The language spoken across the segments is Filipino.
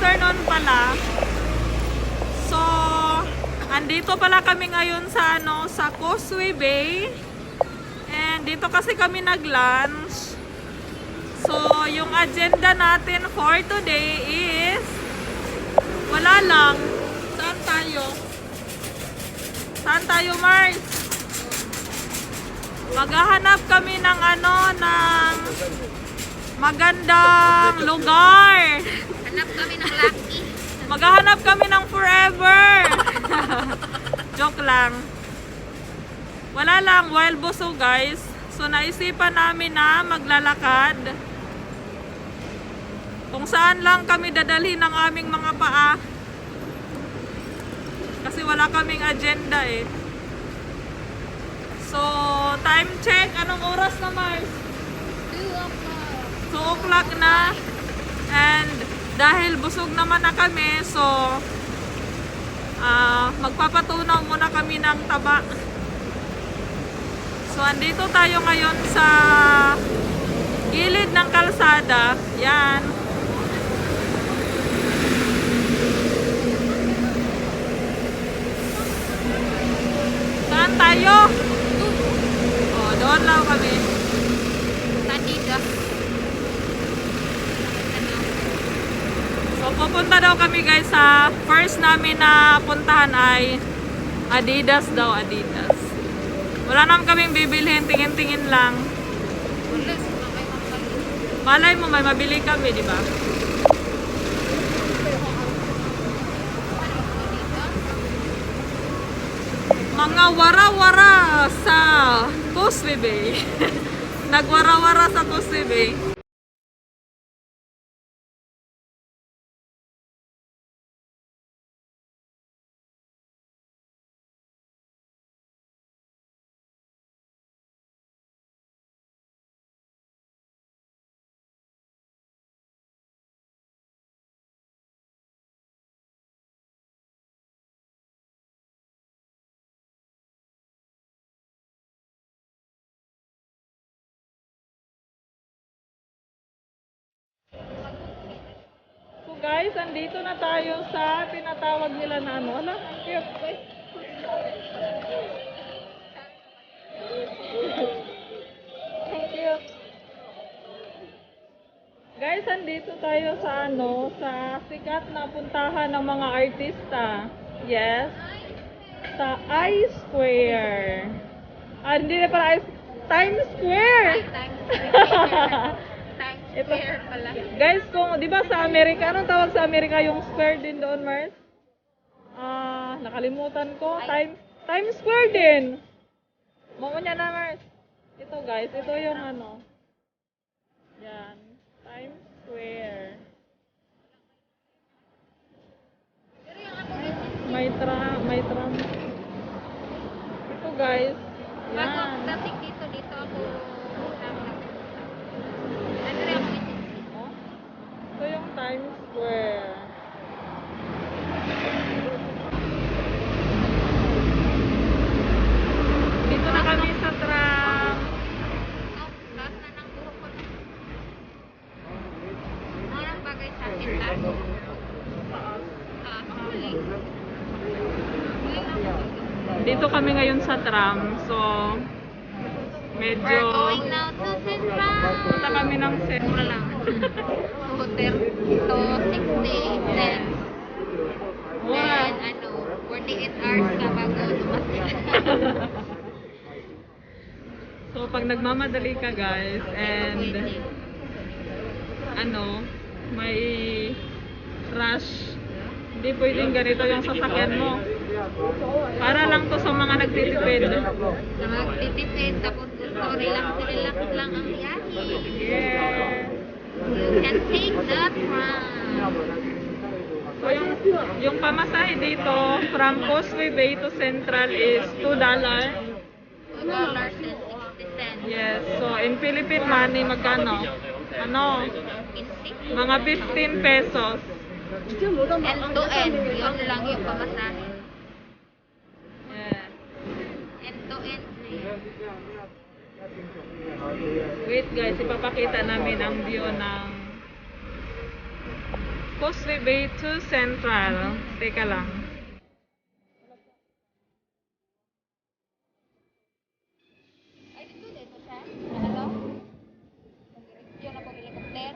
afternoon pala. So, andito pala kami ngayon sa sa Causeway Bay. And dito kasi kami nag-lunch. So, yung agenda natin for today is wala lang. Saan tayo? Saan tayo, Mars? Maghahanap kami ng ng magandang lugar. Hanap kami ng lucky. Maghahanap kami ng forever. Joke lang. Wala lang, wild busog guys. So naisipan namin na maglalakad. Kung saan lang kami dadalhin ng aming mga paa. Kasi wala kaming agenda eh. So, time check. Anong oras na, Mars? 2 o'clock na. And dahil busog naman na kami, so magpapatunaw muna kami ng taba. So, andito tayo ngayon sa gilid ng kalsada. Yan. Saan tayo? Oh, doon lang kami. Tadida. So, pupunta daw kami guys sa first namin na puntahan ay Adidas daw, Adidas. Wala naman kaming bibilhin, tingin-tingin lang. Malay mo, may mabili kami, di ba? Mga wara-wara sa Causeway Bay. Nagwara-wara sa Causeway Bay. Guys, andito na tayo sa tinatawag nila na ano. Ang cute. Ang cute. Guys, andito tayo sa sa sikat na puntahan ng mga artista. Yes. Sa I-Square. Hindi na para Times Square. Ito, guys, kung di ba sa Amerika, anong tawag sa Amerika yung square din doon, Mars? Nakalimutan ko. Times Square din. Mamo niya na, Mars. Ito, guys, ito yung Yan, Times Square. May tram. Ito, guys. Yan. Dating dito ako. Ito yung Times Square. Dito na kami sa tram. Taas na ng buhok ko. Anong bagay sa akin taas? Huli. Dito kami ngayon sa tram. So, medyo We're going now to Central. punta kami ng Mura lang. Hotel to 60 cents. Mura. Then 48 hours ka bago dumating. So, pag nagmamadali ka guys, and may rush, hindi pwedeng ganito yung sasakyan mo. Para lang to sa mga nagtitipid. Sa magtitipid, tapos gusto relax lang ang biyahe. Yeah. You can take the tram. So, yung pamasahe dito from Causeway Bay to Central is $2. $2.60. Yes. So, in Philippine money, magkano? Mga 15 pesos. End to end. Yun lang yung pamasahe. Yeah. End to end. Wait guys, ipapakita namin ang view ng Causeway Bay to Central. Teka lang. Ay, dito siya. Ano? Diretso na pag helicopter.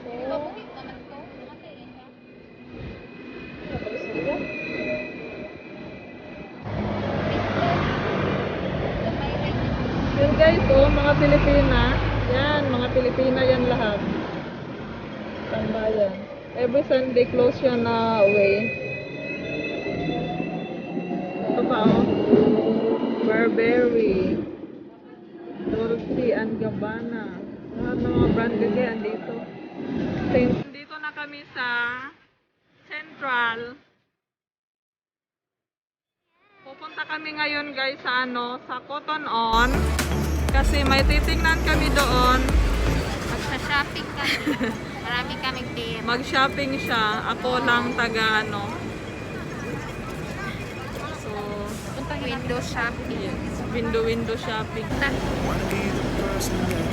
Di ba bukit naman to? Kasi rin siya. Yun guys, oh, mga Pilipina. Yan, mga Pilipina yan lahat. Tambayan. Every Sunday close yan na way. Ito pa, oh. Burberry. Dolce and Gabbana. Lahat ng mga branded yan dito. Dito na kami sa Central. Pupunta kami ngayon guys sa sa Cotton On. Kasi may titingnan kami doon. Magsa-shopping kami. Marami kaming pera. Mag-shopping siya. Ako lang taga So, Window shopping. window shopping.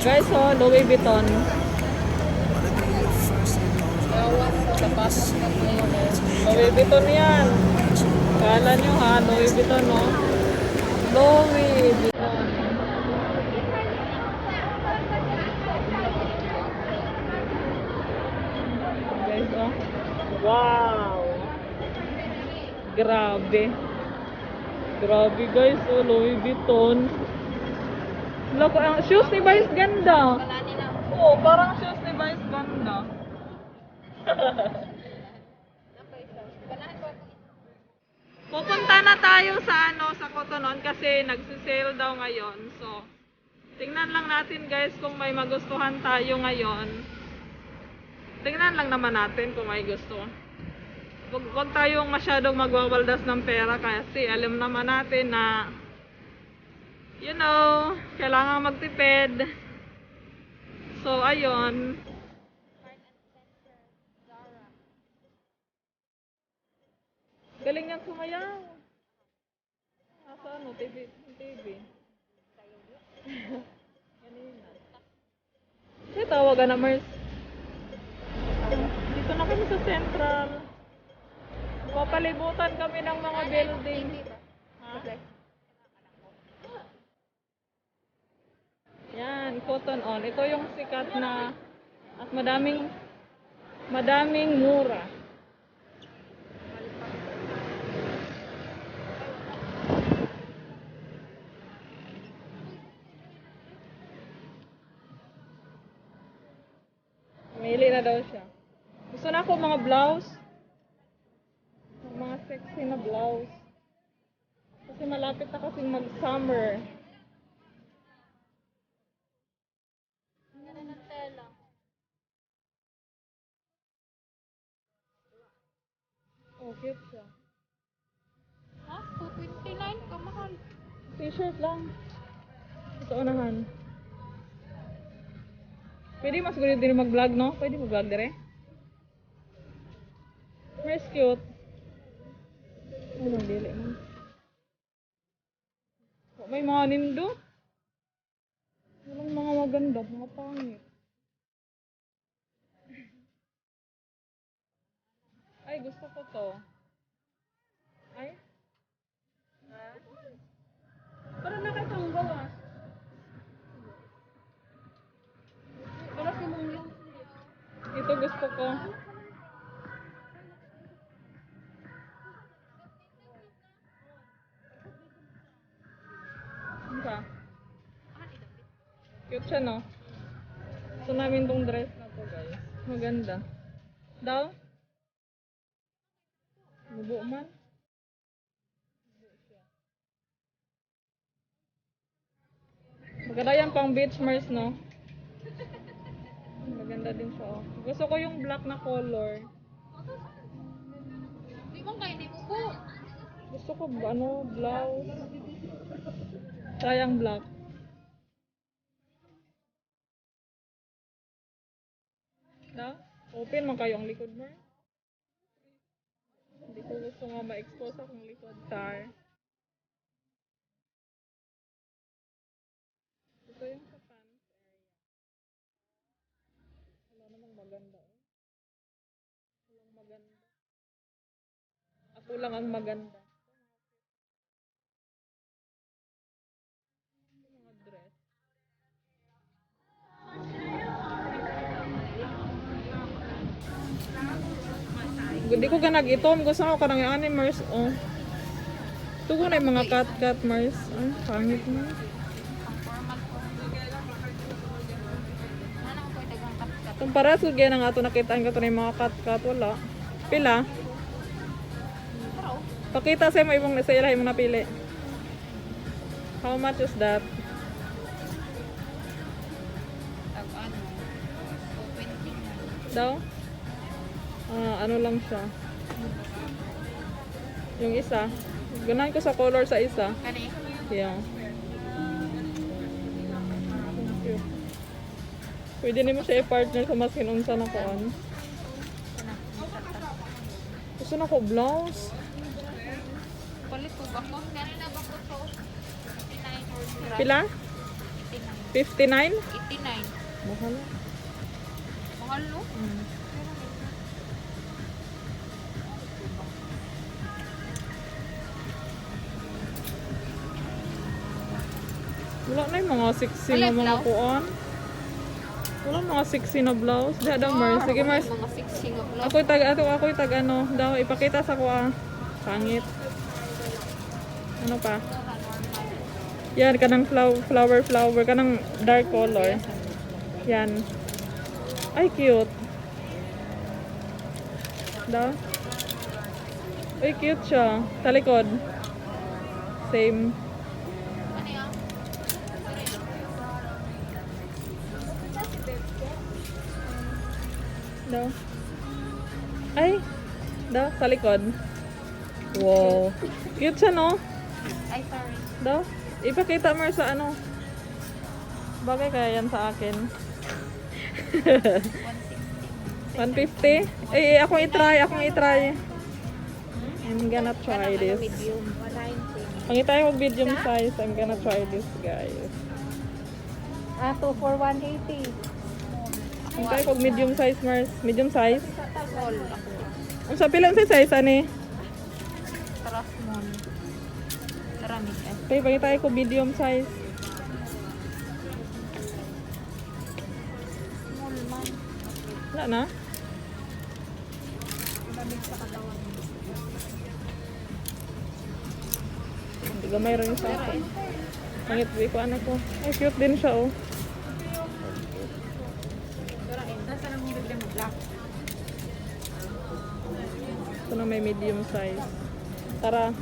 Guys, oh, Louis Vuitton. Louis Vuitton yan. Kala nyo ha, Louis Vuitton, no? Louis Vuitton. Guys, oh. Wow! Grabe. Grabe guys, oh, Louis Vuitton. Loko, ang shoes ni Vice ganda. Wala nila. Oo, parang shoes ni Vice ganda. Pupunta na tayo sa sa Cotton On kasi nagsi-sale daw ngayon. So, tingnan lang natin guys kung may magustuhan tayo ngayon. Tingnan lang naman natin kung may gusto. Wag tayong masyadong magwawaldas ng pera kasi alam naman natin na kailangan magtipid. So, ayun. Galing niyang sumayaw. Asa TV. Kanina. Kasi tawagan na Mars. Dito na kami sa Central. Papalibutan kami ng mga building. Ha? Yan, Cotton On. Ito yung sikat na at madaming mura. Mili na daw siya. Gusto na ako mga blouse. Mga sexy na blouse. Kasi malapit na kasing mag-summer. Ganda ng tela. Oh, cute siya. Ha? 229 ka mahal. T-shirt lang. Ito unahan. Pwede mas gulit din mag-vlog, no? Pwede mag-vlog dire. Mas cute. Ano, dili man. Oh, may mga nindot. Walang mga maganda, mga pangit. Ay, gusto ko to. Ay? Para nakatanggal ah. Pero sumulong. Ito gusto ko. Ano ka? Cute siya, no? Gusto namin tong dress na to, guys. Maganda. Daw? Mubo man. Maganda yan pang beach Mars, no? Maganda din siya, oh. Gusto ko yung black na color. Di mo kayo, di mo po. Gusto ko, blouse. Sayang black. Na? Open man kayo ang likod mo. Hindi ko gusto nga ma-expose akong likod. Tar. Ito yung sa pants area. lang ang maganda. Mga dress. Hindi ko ganag itom. Gusto ko karang animers. Oh. Ito ko na yung mga cut mars. Ay, pangit na. Ang formal ko. Ano ko pwede kang cut-cut? Itong para sa gaya nga ito nakitaan ko ito na yung mga cut. Wala. Pila? Pero, Pakita sa mo ibang sa ilahin mo napili. How much is that? tag ano, 220 na. Daw? Ano lang siya. Yung isa. Ganahan ko sa color sa isa. Kani? Yeah. Thank you. Pwede nimo siya i-partner sa mas kinunsa na koan. Kana? Gusto na ko blouse. Palit ko ba ko? Kanina ba ko to? 89 or sira? Pila? 89. 59? 89. Mahal. Mahal no? Wala na yung mga sexy Wala na mga blouse? kuan. Wala mga sexy na blouse. Diha daw Mars. Sige Mars. Mga sexy nga vlog. Ako'y tag ano. Daw ipakita sa kuha. Pangit. Ano pa? Yan, kanang flower. Kanang dark color. Yan. Ay, cute. Daw. Ay, cute siya. Talikod. Same. Ano yan? Daw. Ay. Daw, talikod. Wow. Cute siya, no? Ay, sorry. Daw. Ipakita mo sa ano. Bagay kaya yan sa akin. 160. 150? Eh, akong i-try. I'm gonna try this. Medium. 190. Pangit tayo mag medium size. I'm gonna try this, guys. Two for 180. Pangit tayo mag medium size, Mars. Medium size. Small ako. Ang sa pilang size, ani? Tara small. Tara mid. Okay, pangit tayo ko medium size. Small man. Wala na? Lamig sa katawan. Hindi gamay rin sa akin. Pangit, di ko anak ko. Ay, cute din siya, oh. Tara in. Nasa nang bigyan mo black. Ito na may medium size. Tara.